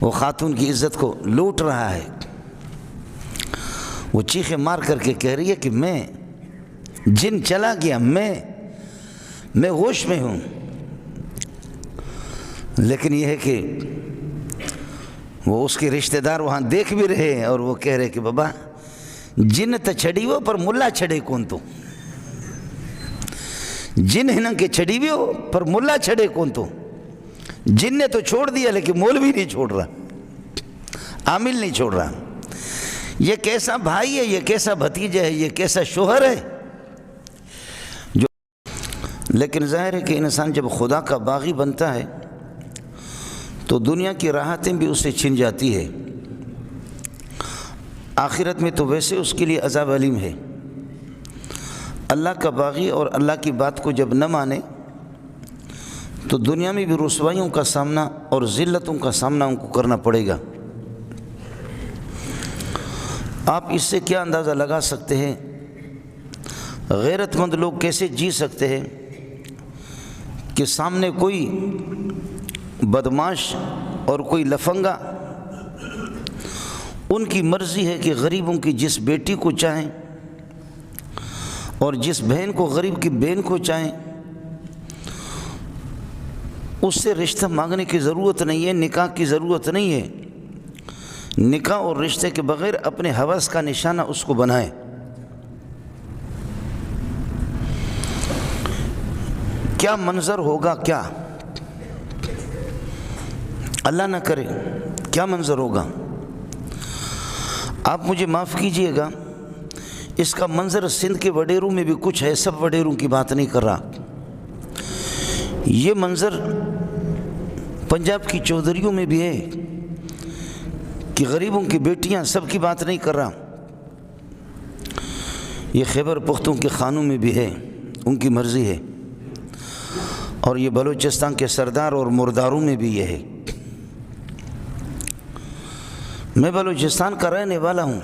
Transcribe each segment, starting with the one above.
وہ خاتون کی عزت کو لوٹ رہا ہے، وہ چیخیں مار کر کے کہہ رہی ہے کہ میں جن چلا گیا، میں ہوش میں ہوں، لیکن یہ ہے کہ وہ اس کے رشتہ دار وہاں دیکھ بھی رہے ہیں اور وہ کہہ رہے کہ بابا جن تو چھڑی ہو پر ملا چھڑے کون تو، جن ہنن کے چھڑی بھی ہو پر ملا چھڑے کون تو، جن نے تو چھوڑ دیا لیکن مولوی نہیں چھوڑ رہا، عامل نہیں چھوڑ رہا۔ یہ کیسا بھائی ہے، یہ کیسا بھتیجا ہے، یہ کیسا شوہر ہے جو لیکن ظاہر ہے کہ انسان جب خدا کا باغی بنتا ہے تو دنیا کی راحتیں بھی اسے چھن جاتی ہے، آخرت میں تو ویسے اس کے لیے عذاب علیم ہے۔ اللہ کا باغی اور اللہ کی بات کو جب نہ مانے تو دنیا میں بھی رسوائیوں کا سامنا اور ذلتوں کا سامنا ان کو کرنا پڑے گا۔ آپ اس سے کیا اندازہ لگا سکتے ہیں غیرت مند لوگ کیسے جی سکتے ہیں کہ سامنے کوئی بدماش اور کوئی لفنگا ان کی مرضی ہے کہ غریبوں کی جس بیٹی کو چاہیں اور جس بہن کو غریب کی بہن کو چاہیں اس سے رشتہ مانگنے کی ضرورت نہیں ہے، نکاح کی ضرورت نہیں ہے، نکاح اور رشتے کے بغیر اپنے ہوس کا نشانہ اس کو بنائیں۔ کیا منظر ہوگا، کیا اللہ نہ کرے کیا منظر ہوگا۔ آپ مجھے معاف کیجئے گا، اس کا منظر سندھ کے وڈیروں میں بھی کچھ ہے، سب وڈیروں کی بات نہیں کر رہا، یہ منظر پنجاب کی چودھریوں میں بھی ہے کہ غریبوں کی بیٹیاں، سب کی بات نہیں کر رہا، یہ خیبر پختون کے خانوں میں بھی ہے، ان کی مرضی ہے، اور یہ بلوچستان کے سردار اور مرداروں میں بھی یہ ہے۔ میں بلوچستان کا رہنے والا ہوں،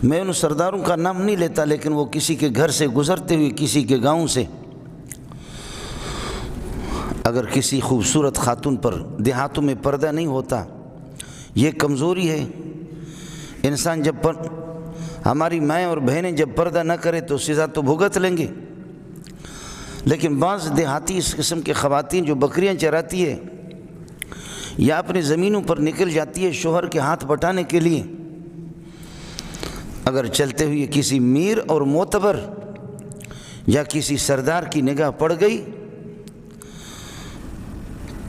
میں ان سرداروں کا نام نہیں لیتا، لیکن وہ کسی کے گھر سے گزرتے ہوئے کسی کے گاؤں سے اگر کسی خوبصورت خاتون پر دیہاتوں میں پردہ نہیں ہوتا، یہ کمزوری ہے۔ انسان جب ہماری مائیں اور بہنیں جب پردہ نہ کرے تو سزا تو بھگت لیں گے، لیکن بعض دیہاتی اس قسم کے خواتین جو بکریاں چراتی ہے یا اپنی زمینوں پر نکل جاتی ہے شوہر کے ہاتھ بٹانے کے لیے، اگر چلتے ہوئے کسی میر اور معتبر یا کسی سردار کی نگاہ پڑ گئی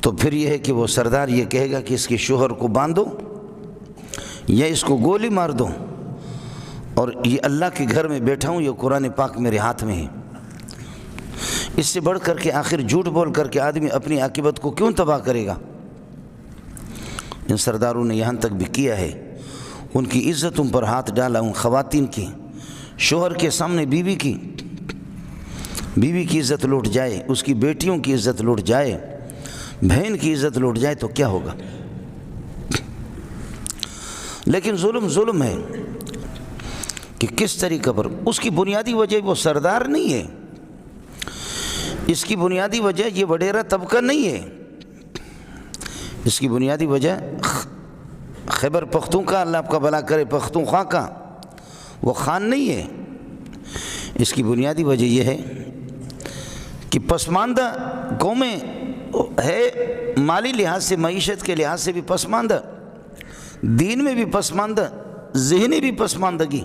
تو پھر یہ ہے کہ وہ سردار یہ کہے گا کہ اس کے شوہر کو باندھو یا اس کو گولی مار دو، اور یہ اللہ کے گھر میں بیٹھا ہوں، یہ قرآن پاک میرے ہاتھ میں ہے۔ اس سے بڑھ کر کے آخر جھوٹ بول کر کے آدمی اپنی عاقبت کو کیوں تباہ کرے گا۔ ان سرداروں نے یہاں تک بھی کیا ہے، ان کی عزتوں پر ہاتھ ڈالا، ان خواتین کی، شوہر کے سامنے بیوی کی عزت لوٹ جائے، اس کی بیٹیوں کی عزت لوٹ جائے، بہن کی عزت لوٹ جائے تو کیا ہوگا۔ لیکن ظلم ہے کہ کس طریقے پر، اس کی بنیادی وجہ وہ سردار نہیں ہے، اس کی بنیادی وجہ یہ وڈیرا طبقہ نہیں ہے، اس کی بنیادی وجہ خیبر پختون کا، اللہ آپ کا بھلا کرے، پختونخوا کا وہ خان نہیں ہے، اس کی بنیادی وجہ یہ ہے کہ پسماندہ قومیں ہے، مالی لحاظ سے، معیشت کے لحاظ سے بھی پسماندہ، دین میں بھی پسماندہ، ذہنی بھی پسماندگی،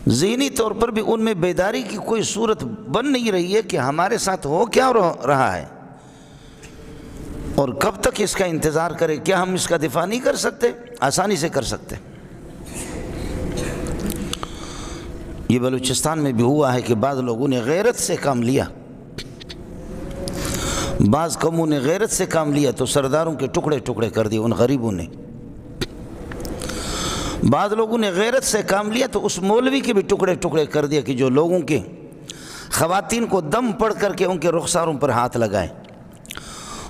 ذہنی طور پر بھی ان میں بیداری کی کوئی صورت بن نہیں رہی ہے کہ ہمارے ساتھ ہو کیا رہا ہے اور کب تک اس کا انتظار کرے۔ کیا ہم اس کا دفاع نہیں کر سکتے؟ آسانی سے کر سکتے۔ یہ بلوچستان میں بھی ہوا ہے کہ بعض لوگوں نے غیرت سے کام لیا، بعض قوموں نے غیرت سے کام لیا تو سرداروں کے ٹکڑے ٹکڑے کر دیے ان غریبوں نے، بعض لوگوں نے غیرت سے کام لیا تو اس مولوی کے بھی ٹکڑے ٹکڑے کر دیا کہ جو لوگوں کے خواتین کو دم پڑھ کر کے ان کے رخساروں پر ہاتھ لگائے۔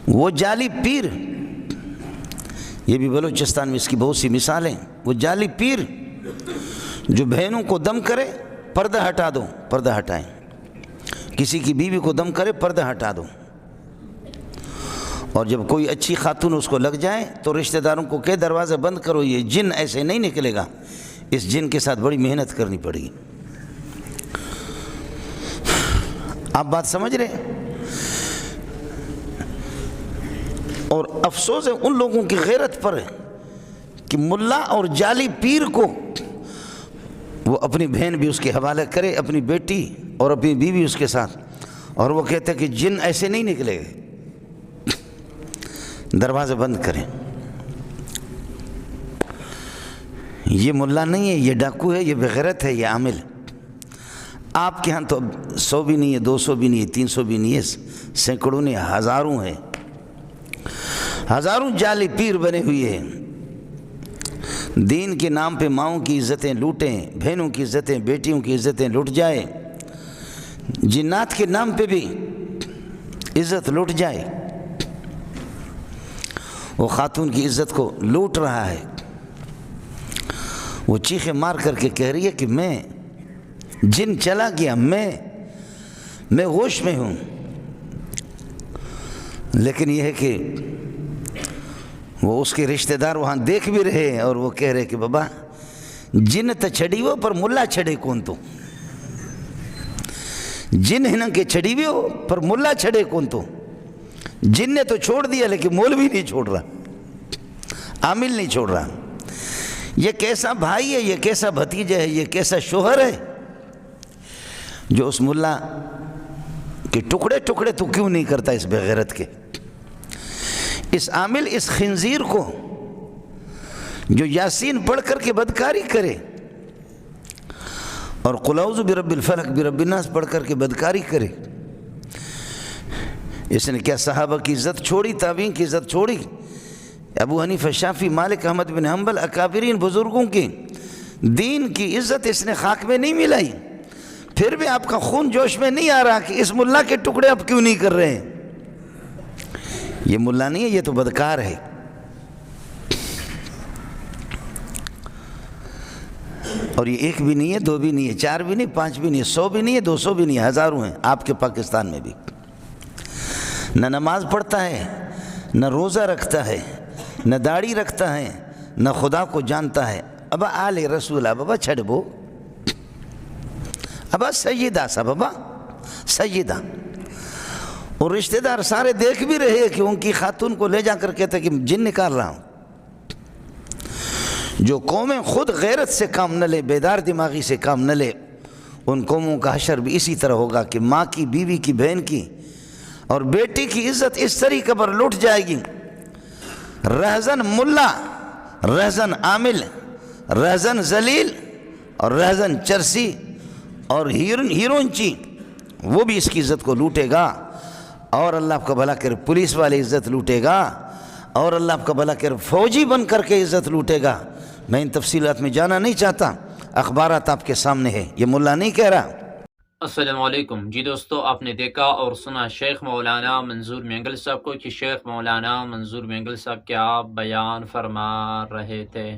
وہ جعلی پیر، یہ بھی بلوچستان میں اس کی بہت سی مثالیں، وہ جعلی پیر جو بہنوں کو دم کرے، پردہ ہٹا دو، پردہ ہٹائیں، کسی کی بیوی کو دم کرے، پردہ ہٹا دو، اور جب کوئی اچھی خاتون اس کو لگ جائے تو رشتہ داروں کو کہ دروازہ بند کرو، یہ جن ایسے نہیں نکلے گا، اس جن کے ساتھ بڑی محنت کرنی پڑے گی۔ آپ بات سمجھ رہے ہیں؟ اور افسوس ہے ان لوگوں کی غیرت پر کہ ملا اور جعلی پیر کو وہ اپنی بہن بھی اس کے حوالے کرے، اپنی بیٹی اور اپنی بیوی اس کے ساتھ، اور وہ کہتے ہیں کہ جن ایسے نہیں نکلے گئے، دروازے بند کریں۔ یہ ملا نہیں ہے، یہ ڈاکو ہے، یہ بغیرت ہے، یہ عامل۔ آپ کے ہاں تو 100 بھی نہیں ہے، 200 بھی نہیں ہے، 300 بھی نہیں ہے، سینکڑوں نہیں، ہزاروں ہیں، ہزاروں جعلی پیر بنے ہوئے ہیں۔ دین کے نام پہ ماؤں کی عزتیں لوٹیں، بہنوں کی عزتیں، بیٹیوں کی عزتیں لوٹ جائے، جنات کے نام پہ بھی عزت لوٹ جائے۔ وہ خاتون کی عزت کو لوٹ رہا ہے، وہ چیخیں مار کر کے کہہ رہی ہے کہ میں جن چلا گیا، میں ہوش میں ہوں۔ لیکن یہ ہے کہ وہ اس کے رشتہ دار وہاں دیکھ بھی رہے ہیں اور وہ کہہ رہے کہ بابا جن تو چھڑی ہو پر ملا چھڑے کون تو، جن ہن کے چھڑی ہوئی ہو پر ملا چھڑے کون تو۔ جن نے تو چھوڑ دیا لیکن مولوی نہیں چھوڑ رہا، عامل نہیں چھوڑ رہا۔ یہ کیسا بھائی ہے، یہ کیسا بھتیجا ہے، یہ کیسا شوہر ہے جو اس ملا کے ٹکڑے ٹکڑے تو کیوں نہیں کرتا اس بغیرت کے، اس عامل، اس خنزیر کو جو یاسین پڑھ کر کے بدکاری کرے اور قل اعوذ برب الفلق برب الناس پڑھ کر کے بدکاری کرے۔ اس نے کیا صحابہ کی عزت چھوڑی، تابعین کی عزت چھوڑی؟ ابو حنیفہ، شافعی، مالک، احمد بن حنبل، اکابرین بزرگوں کی دین کی عزت اس نے خاک میں نہیں ملائی۔ پھر بھی آپ کا خون جوش میں نہیں آ رہا کہ اس ملا کے ٹکڑے آپ کیوں نہیں کر رہے ہیں؟ یہ ملا نہیں ہے، یہ تو بدکار ہے۔ اور یہ 1 بھی نہیں ہے، 2 بھی نہیں ہے، 4 بھی نہیں، 5 بھی نہیں ہے، 100 بھی نہیں ہے، 200 بھی نہیں ہے، ہزاروں ہیں آپ کے پاکستان میں بھی۔ نہ نماز پڑھتا ہے، نہ روزہ رکھتا ہے، نہ داڑھی رکھتا ہے، نہ خدا کو جانتا ہے۔ ابا آل رسول ابا چھڑ بو، ابا سیدہ سا بابا سیدہ۔ اور رشتہ دار سارے دیکھ بھی رہے کہ ان کی خاتون کو لے جا کر کہتے کہ جن نکال رہا ہوں۔ جو قومیں خود غیرت سے کام نہ لے، بیدار دماغی سے کام نہ لے، ان قوموں کا حشر بھی اسی طرح ہوگا کہ ماں کی، بیوی کی، بہن کی اور بیٹی کی عزت اس طریقے پر لوٹ جائے گی۔ رہزن ملا، رہزن عامل، رہزن ذلیل اور رہزن چرسی اور ہیرونچی، وہ بھی اس کی عزت کو لوٹے گا۔ اور اللہ آپ کا بھلا کرے پولیس والے عزت لوٹے گا، اور اللہ آپ کا بھلا کرے فوجی بن کر کے عزت لوٹے گا۔ میں ان تفصیلات میں جانا نہیں چاہتا، اخبارات آپ کے سامنے ہے، یہ ملا نہیں کہہ رہا۔ السلام علیکم جی دوستو، آپ نے دیکھا اور سنا شیخ مولانا منظور مینگل صاحب کو کہ شیخ مولانا منظور مینگل صاحب کیا بیان فرما رہے تھے۔